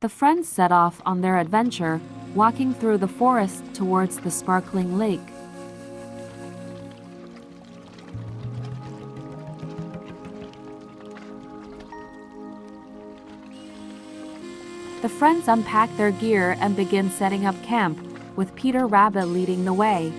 The friends set off on their adventure, walking through the forest towards the sparkling lake. The friends unpack their gear and begin setting up camp, with Peter Rabbit leading the way.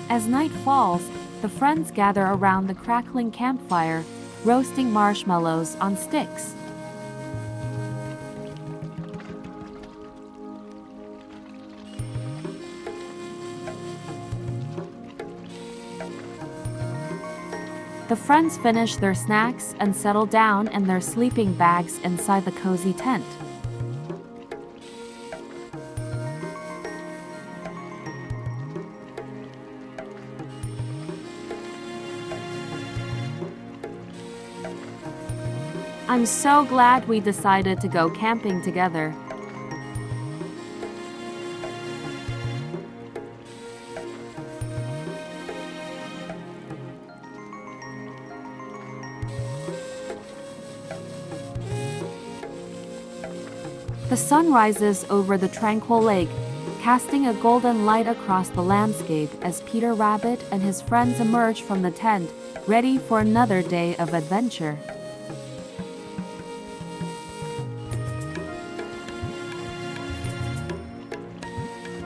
As night falls, the friends gather around the crackling campfire, roasting marshmallows on sticks. The friends finish their snacks and settle down in their sleeping bags inside the cozy tent. I'm so glad we decided to go camping together. The sun rises over the tranquil lake, casting a golden light across the landscape as Peter Rabbit and his friends emerge from the tent, ready for another day of adventure.